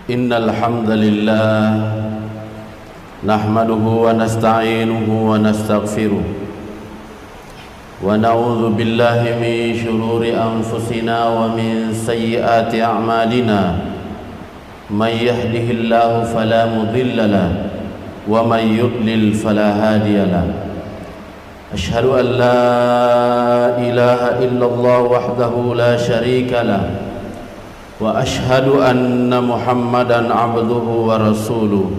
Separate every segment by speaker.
Speaker 1: Innal hamdalillah nahmaduhu wa nasta'inuhu wa nastaghfiruh wa na'udzu billahi min shururi anfusina wa min sayyiati a'malina may yahdihillahu fala mudilla lahu wa may yudlil fala hadiya lahu. Ashhadu an la ilaha illallah wahdahu la syarika lahu wa ashhadu anna Muhammadan abduhu wa rasuluh.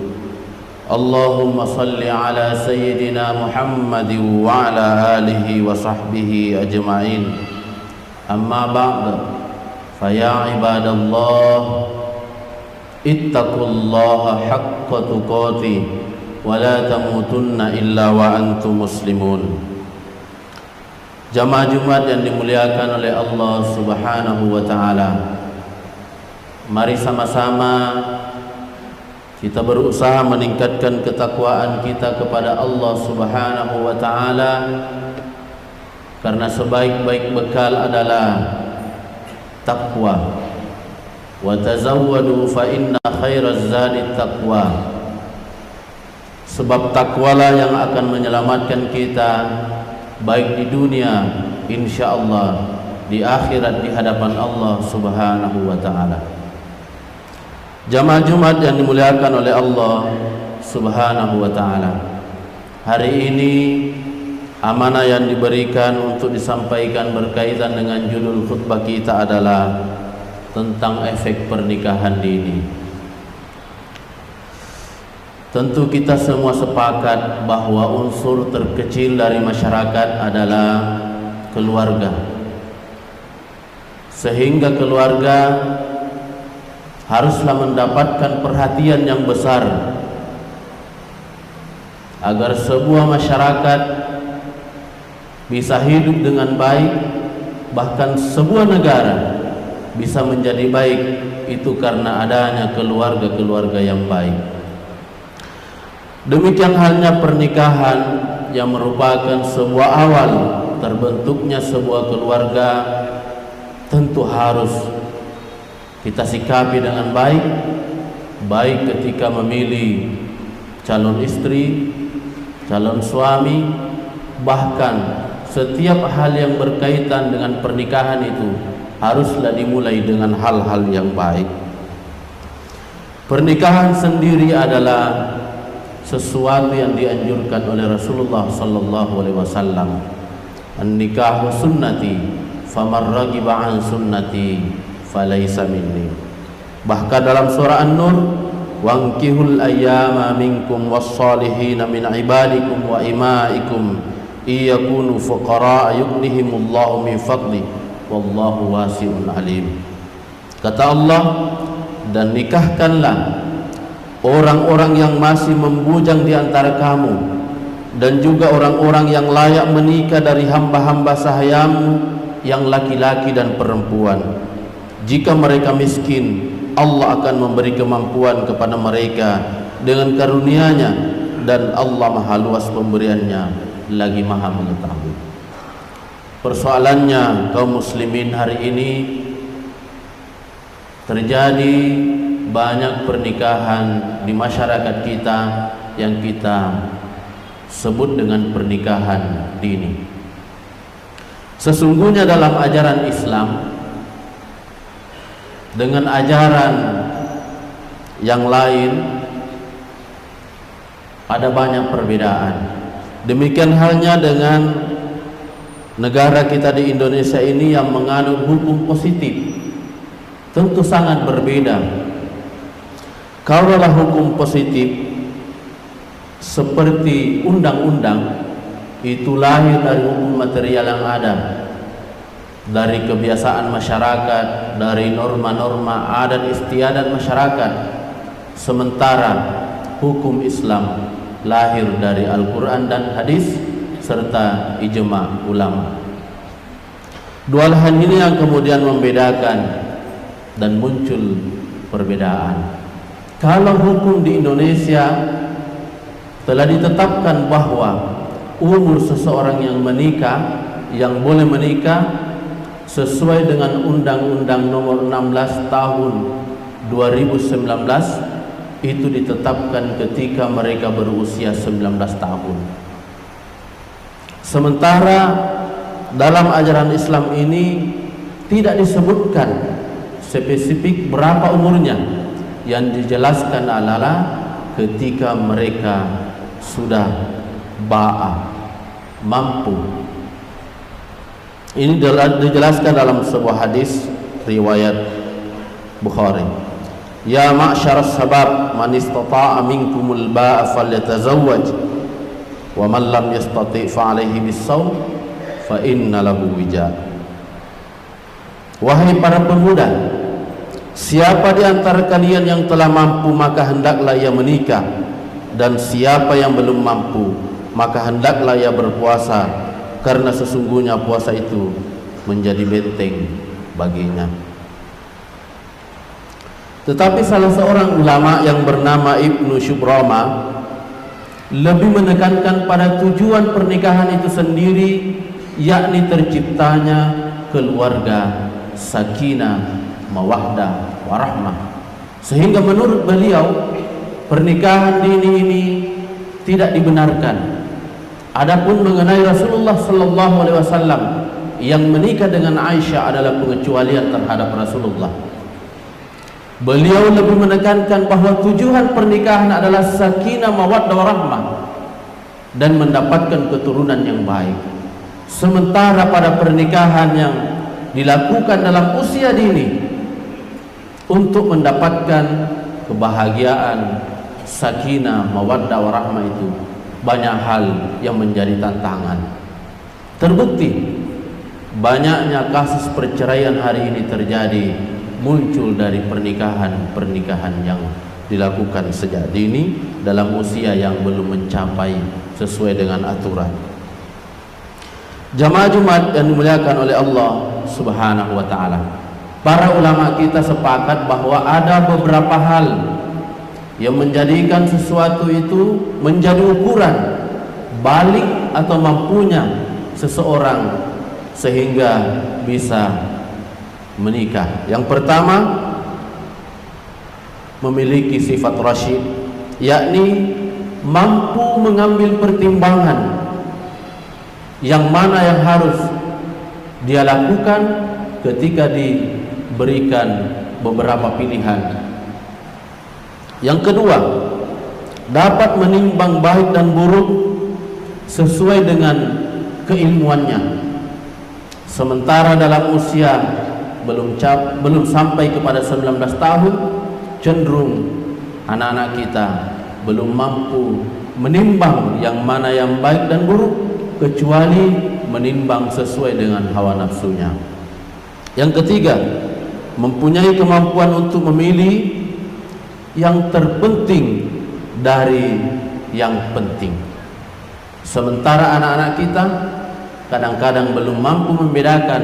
Speaker 1: Allahumma salli ala sayyidina Muhammadin wa ala alihi wa sahbihi ajma'in. Amma ba'd, fa ya ibadallah ittaqullaha haqqa tuqatih wa la tamutunna illa wa antum muslimun. Jamaah Jumat yang dimuliakan oleh Allah Subhanahu wa taala, mari sama-sama kita berusaha meningkatkan ketakwaan kita kepada Allah Subhanahu wa taala, karena sebaik-baik bekal adalah takwa. Wa tazawwadu fa inna khairaz zadi taqwa. Sebab takwalah yang akan menyelamatkan kita baik di dunia insyaallah, di akhirat di hadapan Allah Subhanahu wa taala. Jamaah Jumat yang dimuliakan oleh Allah Subhanahu wa taala, hari ini amanah yang diberikan untuk disampaikan berkaitan dengan judul khutbah kita adalah tentang efek pernikahan dini. Tentu kita semua sepakat bahwa unsur terkecil dari masyarakat adalah keluarga, sehingga keluarga haruslah mendapatkan perhatian yang besar agar sebuah masyarakat bisa hidup dengan baik, bahkan sebuah negara bisa menjadi baik itu karena adanya keluarga-keluarga yang baik. Demikian halnya pernikahan yang merupakan sebuah awal terbentuknya sebuah keluarga, tentu harus kita sikapi dengan baik, baik ketika memilih calon istri, calon suami, bahkan setiap hal yang berkaitan dengan pernikahan itu haruslah dimulai dengan hal-hal yang baik. Pernikahan sendiri adalah sesuatu yang dianjurkan oleh Rasulullah sallallahu alaihi wasallam. An-nikahu sunnati faman ragiba an sunnati falaisa minni. Bahkan dalam surah An-Nur, wankihul ayyama minkum was-salihin min ibadikum wa imaikum iyakunu fuqara yughnihimullahu min fadli wallahu wasi'un alim. Kata Allah, dan nikahkanlah orang-orang yang masih membujang di antara kamu dan juga orang-orang yang layak menikah dari hamba-hamba sahayamu yang laki-laki dan perempuan. Jika mereka miskin, Allah akan memberi kemampuan kepada mereka dengan karunia-Nya, dan Allah maha luas pemberiannya lagi maha mengetahui. Persoalannya, kaum muslimin hari ini terjadi banyak pernikahan di masyarakat kita yang kita sebut dengan pernikahan dini. Sesungguhnya dalam ajaran Islam dengan ajaran yang lain ada banyak perbedaan. Demikian halnya dengan negara kita di Indonesia ini yang menganut hukum positif, tentu sangat berbeda. Kalaulah hukum positif seperti undang-undang itu lahir dari hukum material yang ada, dari kebiasaan masyarakat, dari norma-norma adat istiadat masyarakat. Sementara hukum Islam lahir dari Al-Quran dan hadis serta ijma' ulama. Dua hal ini yang kemudian membedakan dan muncul perbedaan. Kalau hukum di Indonesia telah ditetapkan bahwa umur seseorang yang menikah, yang boleh menikah sesuai dengan Undang-Undang nomor 16 tahun 2019 itu ditetapkan ketika mereka berusia 19 tahun. Sementara dalam ajaran Islam ini tidak disebutkan spesifik berapa umurnya, yang dijelaskan adalah ketika mereka sudah ba'a, mampu. Ini dijelaskan dalam sebuah hadis riwayat Bukhari. Ya ma'syar sabab man istata'a minkumul ba'a falyatazawwaj wa man lam yastati' fa 'alaihi bis-shaum fa inna lahu wija. Wahai para pemuda, siapa di antara kalian yang telah mampu maka hendaklah ia menikah, dan siapa yang belum mampu maka hendaklah ia berpuasa, karena sesungguhnya puasa itu menjadi benteng baginya. Tetapi salah seorang ulama yang bernama Ibnu Syubrama lebih menekankan pada tujuan pernikahan itu sendiri, yakni terciptanya keluarga sakinah, mawaddah, warahmah. Sehingga menurut beliau pernikahan dini ini tidak dibenarkan. Adapun mengenai Rasulullah sallallahu alaihi wasallam yang menikah dengan Aisyah adalah pengecualian terhadap Rasulullah. Beliau lebih menekankan bahwa tujuan pernikahan adalah sakinah, mawaddah, warahmah dan mendapatkan keturunan yang baik. Sementara pada pernikahan yang dilakukan dalam usia dini untuk mendapatkan kebahagiaan, sakinah, mawaddah, warahmah itu banyak hal yang menjadi tantangan. Terbukti banyaknya kasus perceraian hari ini terjadi muncul dari pernikahan yang dilakukan sejak dini dalam usia yang belum mencapai sesuai dengan aturan. Jamaah Jumat yang dimuliakan oleh Allah Subhanahu wa taala, para ulama kita sepakat bahwa ada beberapa hal yang menjadikan sesuatu itu menjadi ukuran balik atau mampunya seseorang sehingga bisa menikah. Yang pertama, memiliki sifat rasyid, yakni mampu mengambil pertimbangan yang mana yang harus dia lakukan ketika diberikan beberapa pilihan. Yang kedua, dapat menimbang baik dan buruk sesuai dengan keilmuannya. Sementara dalam usia belum sampai kepada 19 tahun, cenderung anak-anak kita belum mampu menimbang yang mana yang baik dan buruk, kecuali menimbang sesuai dengan hawa nafsunya. Yang ketiga, mempunyai kemampuan untuk memilih yang terpenting dari yang penting. Sementara anak-anak kita kadang-kadang belum mampu membedakan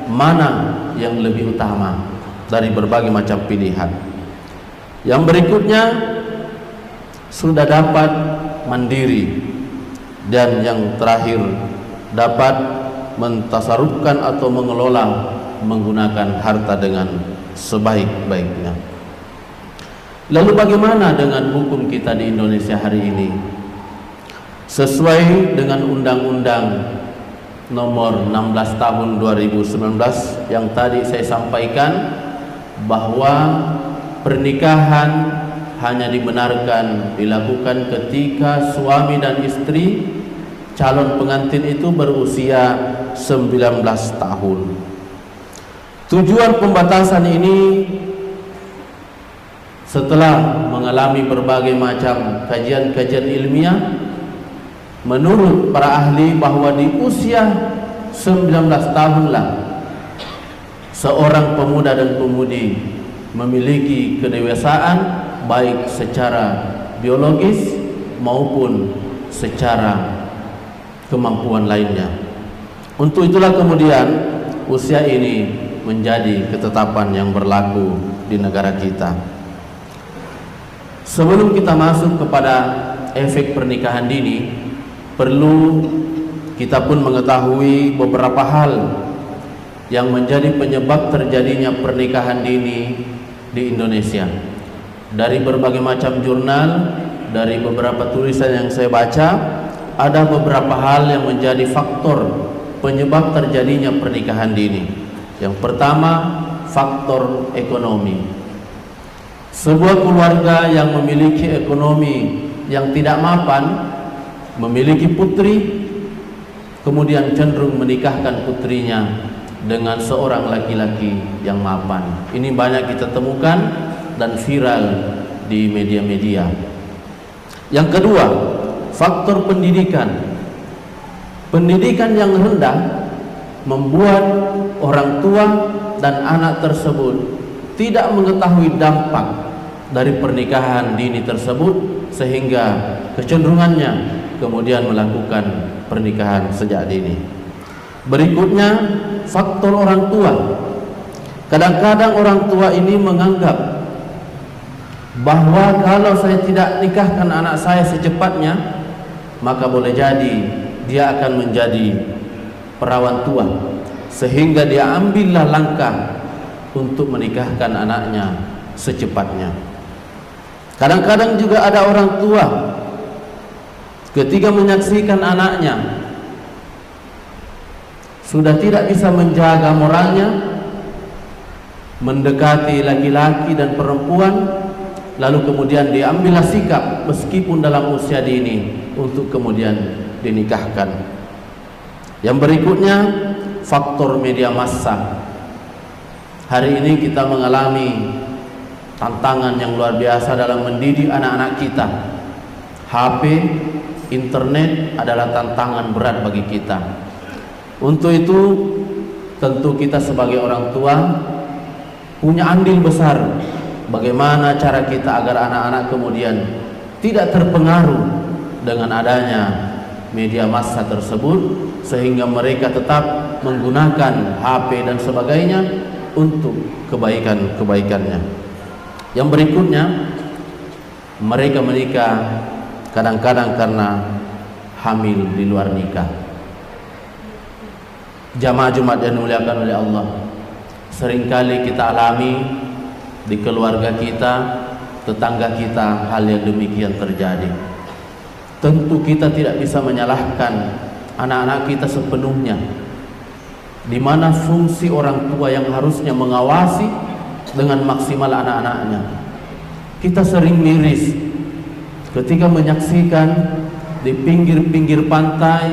Speaker 1: mana yang lebih utama dari berbagai macam pilihan. Yang berikutnya, sudah dapat mandiri, dan yang terakhir dapat mentasarufkan atau mengelola menggunakan harta dengan sebaik-baiknya. Lalu bagaimana dengan hukum kita di Indonesia hari ini? Sesuai dengan Undang-Undang nomor 16 tahun 2019 yang tadi saya sampaikan, bahwa pernikahan hanya dibenarkan dilakukan ketika suami dan istri calon pengantin itu berusia 19 tahun. Tujuan pembatasan ini setelah mengalami berbagai macam kajian-kajian ilmiah, menurut para ahli bahwa di usia 19 tahunlah seorang pemuda dan pemudi memiliki kedewasaan baik secara biologis maupun secara kemampuan lainnya. Untuk itulah kemudian usia ini menjadi ketetapan yang berlaku di negara kita. Sebelum kita masuk kepada efek pernikahan dini, perlu kita pun mengetahui beberapa hal yang menjadi penyebab terjadinya pernikahan dini di Indonesia. Dari berbagai macam jurnal, dari beberapa tulisan yang saya baca, ada beberapa hal yang menjadi faktor penyebab terjadinya pernikahan dini. Yang pertama, faktor ekonomi. Sebuah keluarga yang memiliki ekonomi yang tidak mapan, memiliki putri, kemudian cenderung menikahkan putrinya dengan seorang laki-laki yang mapan. Ini banyak kita temukan dan viral di media-media. Yang kedua, faktor pendidikan. Pendidikan yang rendah membuat orang tua dan anak tersebut tidak mengetahui dampak dari pernikahan dini tersebut, sehingga kecenderungannya kemudian melakukan pernikahan sejak dini. Berikutnya, faktor orang tua. Kadang-kadang orang tua ini menganggap bahwa kalau saya tidak nikahkan anak saya secepatnya, maka boleh jadi dia akan menjadi perawan tua, sehingga dia ambillah langkah untuk menikahkan anaknya secepatnya. Kadang-kadang juga ada orang tua ketika menyaksikan anaknya sudah tidak bisa menjaga moralnya, mendekati laki-laki dan perempuan, lalu kemudian diambillah sikap meskipun dalam usia dini untuk kemudian dinikahkan. Yang berikutnya, faktor media massa. Hari ini kita mengalami tantangan yang luar biasa dalam mendidik anak-anak kita. HP, internet adalah tantangan berat bagi kita. Untuk itu, tentu kita sebagai orang tua punya andil besar bagaimana cara kita agar anak-anak kemudian tidak terpengaruh dengan adanya media massa tersebut, sehingga mereka tetap menggunakan HP dan sebagainya untuk kebaikan-kebaikannya. Yang berikutnya, mereka menikah kadang-kadang karena hamil di luar nikah. Jamaah Jumat yang dimuliakan oleh Allah, seringkali kita alami di keluarga kita, tetangga kita, hal yang demikian terjadi. Tentu kita tidak bisa menyalahkan anak-anak kita sepenuhnya, di mana fungsi orang tua yang harusnya mengawasi dengan maksimal anak-anaknya. Kita sering miris ketika menyaksikan di pinggir-pinggir pantai,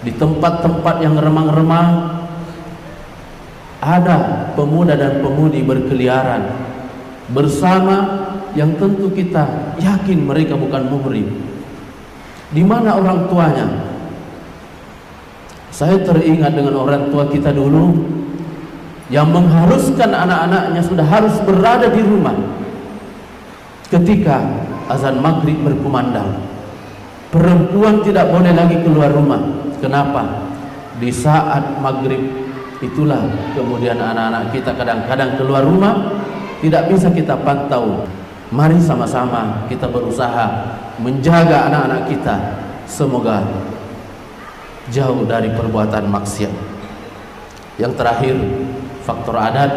Speaker 1: di tempat-tempat yang remang-remang, ada pemuda dan pemudi berkeliaran bersama yang tentu kita yakin mereka bukan muhrim. Di mana orang tuanya? Saya teringat dengan orang tua kita dulu yang mengharuskan anak-anaknya sudah harus berada di rumah ketika azan maghrib berkumandang. Perempuan tidak boleh lagi keluar rumah. Kenapa? Di saat maghrib itulah kemudian anak-anak kita kadang-kadang keluar rumah, tidak bisa kita pantau. Mari sama-sama kita berusaha menjaga anak-anak kita, semoga jauh dari perbuatan maksiat. Yang terakhir, faktor adat.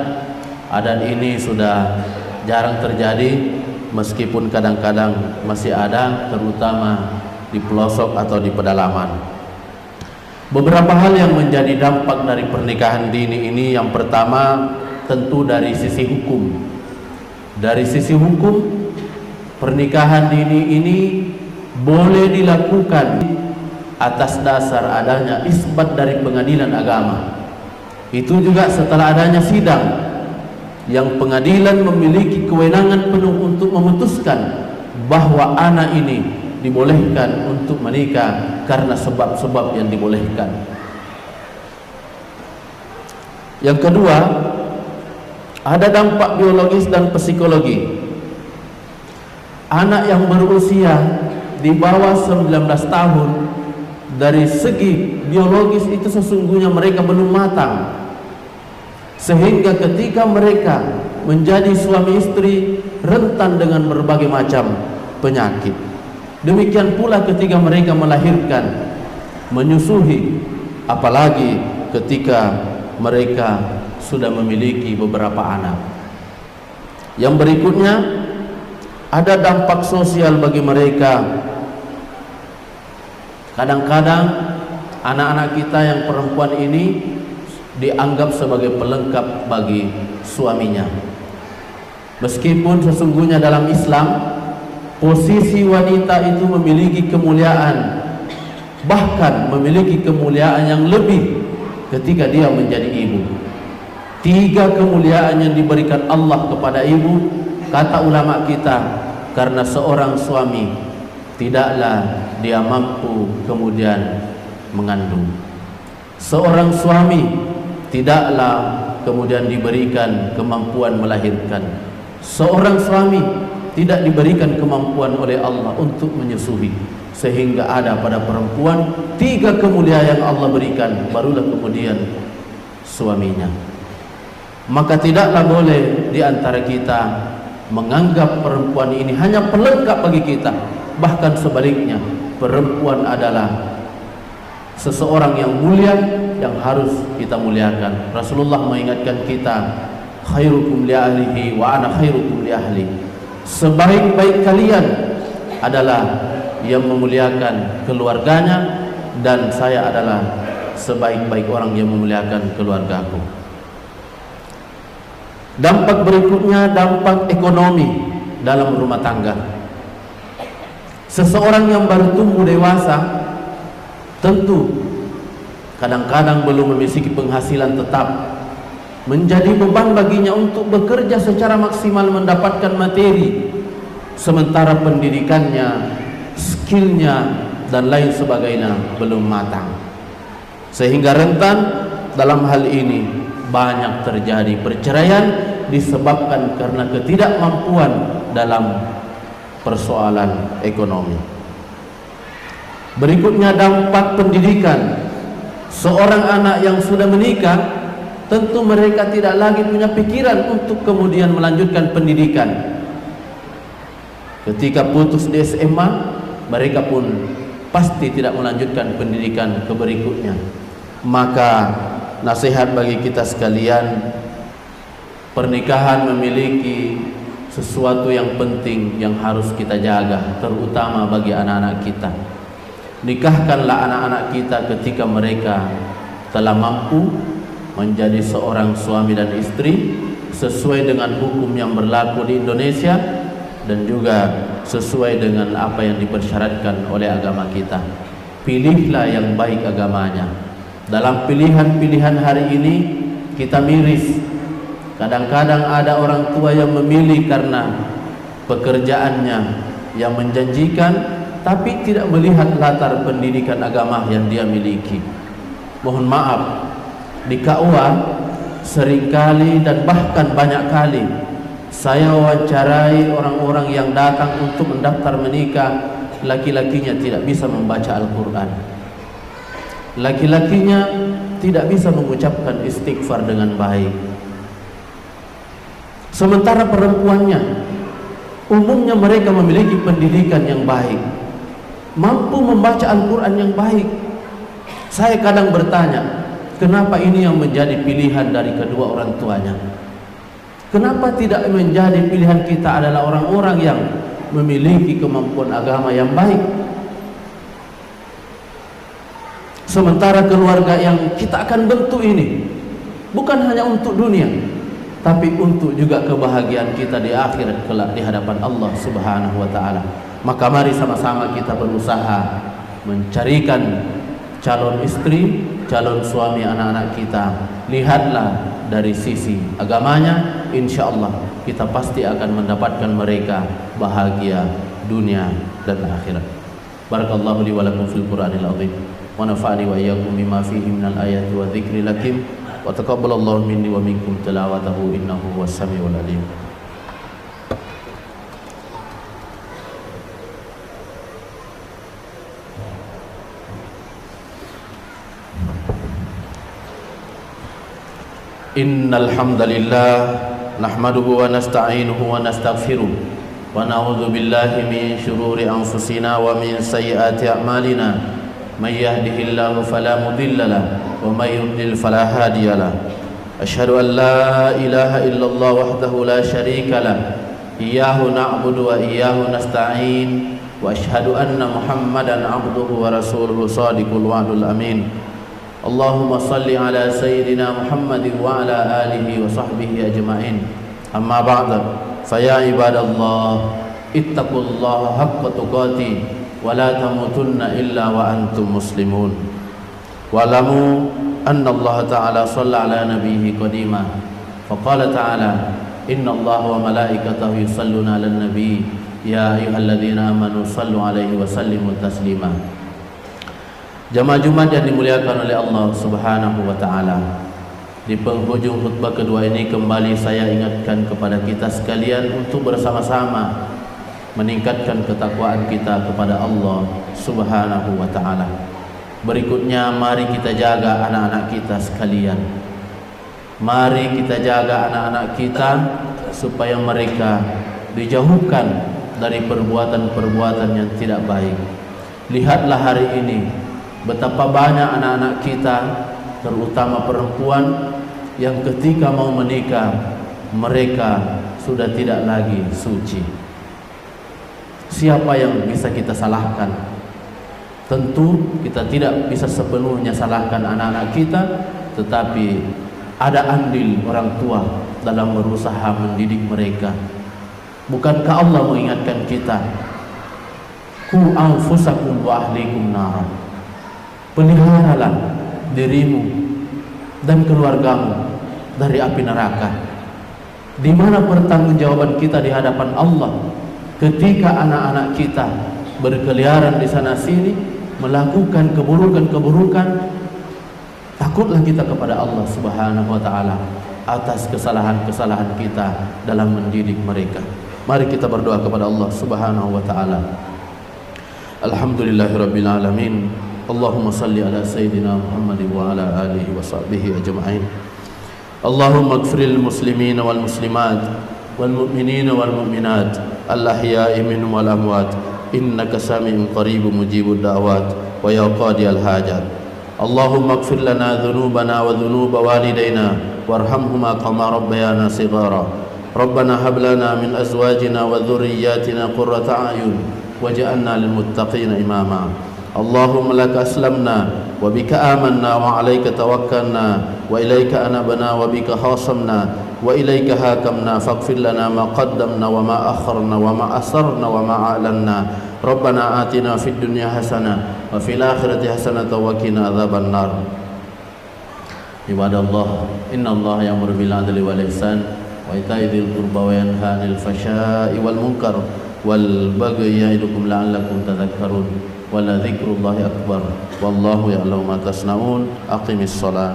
Speaker 1: Adat ini sudah jarang terjadi, meskipun kadang-kadang masih ada, terutama di pelosok atau di pedalaman. Beberapa hal yang menjadi dampak dari pernikahan dini ini, yang pertama tentu dari sisi hukum. Dari sisi hukum, pernikahan dini ini boleh dilakukan atas dasar adanya isbat dari pengadilan agama. Itu juga setelah adanya sidang yang pengadilan memiliki kewenangan penuh untuk memutuskan bahwa anak ini dibolehkan untuk menikah karena sebab-sebab yang dibolehkan. Yang kedua, ada dampak biologis dan psikologi. Anak yang berusia di bawah 19 tahun, dari segi biologis itu sesungguhnya mereka belum matang, sehingga ketika mereka menjadi suami istri rentan dengan berbagai macam penyakit. Demikian pula ketika mereka melahirkan, menyusui, apalagi ketika mereka sudah memiliki beberapa anak. Yang berikutnya, ada dampak sosial bagi mereka. Kadang-kadang anak-anak kita yang perempuan ini dianggap sebagai pelengkap bagi suaminya. Meskipun sesungguhnya dalam Islam posisi wanita itu memiliki kemuliaan, bahkan memiliki kemuliaan yang lebih ketika dia menjadi ibu. 3 kemuliaan yang diberikan Allah kepada ibu, kata ulama kita, karena seorang suami tidaklah dia mampu kemudian mengandung. Seorang suami tidaklah kemudian diberikan kemampuan melahirkan. Seorang suami tidak diberikan kemampuan oleh Allah untuk menyusui, sehingga ada pada perempuan 3 kemuliaan yang Allah berikan, barulah kemudian suaminya. Maka tidaklah boleh di antara kita menganggap perempuan ini hanya pelengkap bagi kita. Bahkan sebaliknya, perempuan adalah seseorang yang mulia yang harus kita muliakan. Rasulullah mengingatkan kita, khairukum li ahlihi wa ana khairukum li ahli. Sebaik-baik kalian adalah yang memuliakan keluarganya, dan saya adalah sebaik-baik orang yang memuliakan keluargaku. Dampak berikutnya, dampak ekonomi dalam rumah tangga. Seseorang yang baru tumbuh dewasa tentu kadang-kadang belum memiliki penghasilan tetap. Menjadi beban baginya untuk bekerja secara maksimal mendapatkan materi, sementara pendidikannya, skillnya, dan lain sebagainya belum matang. Sehingga rentan dalam hal ini banyak terjadi perceraian disebabkan karena ketidakmampuan dalam persoalan ekonomi. Berikutnya, dampak pendidikan. Seorang anak yang sudah menikah, tentu mereka tidak lagi punya pikiran untuk kemudian melanjutkan pendidikan. Ketika putus di SMA, mereka pun pasti tidak melanjutkan pendidikan ke berikutnya. Maka nasihat bagi kita sekalian, pernikahan memiliki sesuatu yang penting yang harus kita jaga, terutama bagi anak-anak kita. Nikahkanlah anak-anak kita ketika mereka telah mampu menjadi seorang suami dan istri sesuai dengan hukum yang berlaku di Indonesia dan juga sesuai dengan apa yang dipersyaratkan oleh agama kita. Pilihlah yang baik agamanya. Dalam pilihan-pilihan hari ini kita miris. Kadang-kadang ada orang tua yang memilih karena pekerjaannya yang menjanjikan, tapi tidak melihat latar pendidikan agama yang dia miliki. Mohon maaf, di KUA seringkali dan bahkan banyak kali saya wawancarai orang-orang yang datang untuk mendaftar menikah, laki-lakinya tidak bisa membaca Al-Quran, laki-lakinya tidak bisa mengucapkan istighfar dengan baik, sementara perempuannya umumnya mereka memiliki pendidikan yang baik, mampu membaca Al-Quran yang baik. Saya kadang bertanya, kenapa ini yang menjadi pilihan dari kedua orang tuanya? Kenapa tidak menjadi pilihan kita adalah orang-orang yang memiliki kemampuan agama yang baik? Sementara keluarga yang kita akan bentuk ini bukan hanya untuk dunia, tapi untuk juga kebahagiaan kita di akhirat kelak di hadapan Allah Subhanahu wa taala. Maka mari sama-sama kita berusaha mencarikan calon istri, calon suami anak-anak kita. Lihatlah dari sisi agamanya, insya Allah kita pasti akan mendapatkan mereka bahagia dunia dan akhirat. Barakallahu li wa lakum fil Qur'anil azim wa nafa'ani wa iyyakum bima fihi minal ayati wa dzikril hakim wa taqabbalallahu minni wa minkum tilawatahu innahu huwas samiul alim. Innal hamdalillah nahmaduhu wa nasta'inuhu wa nastaghfiruh wa na'udzu billahi min shururi anfusina wa min sayyiati a'malina may yahdihillahu fala mudilla lahu wa may yudlil fala hadiya lahu أشهد أن لا إله إلا الله وحده لا شريك له إياه نعبد وإياه نستعين وأشهد أن محمدا عبده ورسوله صادق الوعد الأمين اللهم صل على سيدنا محمد وعلى آله وصحبه أجمعين أما بعد فيا عباد الله اتقوا الله حق تقاته ولا تموتن إلا وأنتم مسلمون واعلموا أن الله تعالى صلى على نبيه قديما فقال تعالى إن الله وملائكته يصلون على النبي يا أيها الذين آمنوا صلوا عليه وسلموا تسليما. Jamaah Jumat yang dimuliakan oleh Allah Subhanahu wa taala. Di penghujung khutbah kedua ini kembali saya ingatkan kepada kita sekalian untuk bersama-sama meningkatkan ketakwaan kita kepada Allah Subhanahu wa taala. Berikutnya mari kita jaga anak-anak kita sekalian. Mari kita jaga anak-anak kita supaya mereka dijauhkan dari perbuatan-perbuatan yang tidak baik. Lihatlah hari ini betapa banyak anak-anak kita, terutama perempuan, yang ketika mau menikah mereka sudah tidak lagi suci. Siapa yang bisa kita salahkan? Tentu kita tidak bisa sepenuhnya salahkan anak-anak kita, tetapi ada andil orang tua dalam berusaha mendidik mereka. Bukankah Allah mengingatkan kita, Qu anfusakum wa ahlikum nar. Peliharalah dirimu dan keluargamu dari api neraka. Di mana pertanggungjawaban kita di hadapan Allah ketika anak-anak kita berkeliaran di sana sini melakukan keburukan-keburukan? Takutlah kita kepada Allah Subhanahu wa taala atas kesalahan-kesalahan kita dalam mendidik mereka. Mari kita berdoa kepada Allah Subhanahu wa taala. Alhamdulillahirabbil alamin. Allahumma salli ala sayyidina Muhammad wa ala alihi wa sahbihi ajma'in. Allahumma ighfiril muslimina wal muslimat wal mu'minina wal mu'minat al ahya'i minhum wal amwat innaka sami'un qaribun mujibud da'wat wa ya qadiyal hajat. Allahumma ighfir lana dhunubana wa dhunuba walidayna warhamhuma kama rabbayana shighara. Rabbana hab lana min azwajina wa dhurriyyatina qurrata a'yun waj'alna lil muttaqina imama. Allahumma laka aslamna wa bika amanna wa 'alaika tawakkalna wa ilaika anabna wa bika khasamna wa ilaika hakamna faghfir lana ma qaddamna wa ma akharna wa ma asarna wa ma a'lanna. Rabbana atina fid dunya hasanah wa fil akhirati hasanah wa qina adzaban nar. Ibadallah, innallaha ya'muru bil 'adli wal ihsan wa ita'i dzil qurba wa yanha 'anil fahsya'i wal munkar wal bagyi ya'idukum la'allakum tadhakkarun. Wa la dzikrullahi akbar wallahu ya'lamu ma tasna'un. Aqimis shalah.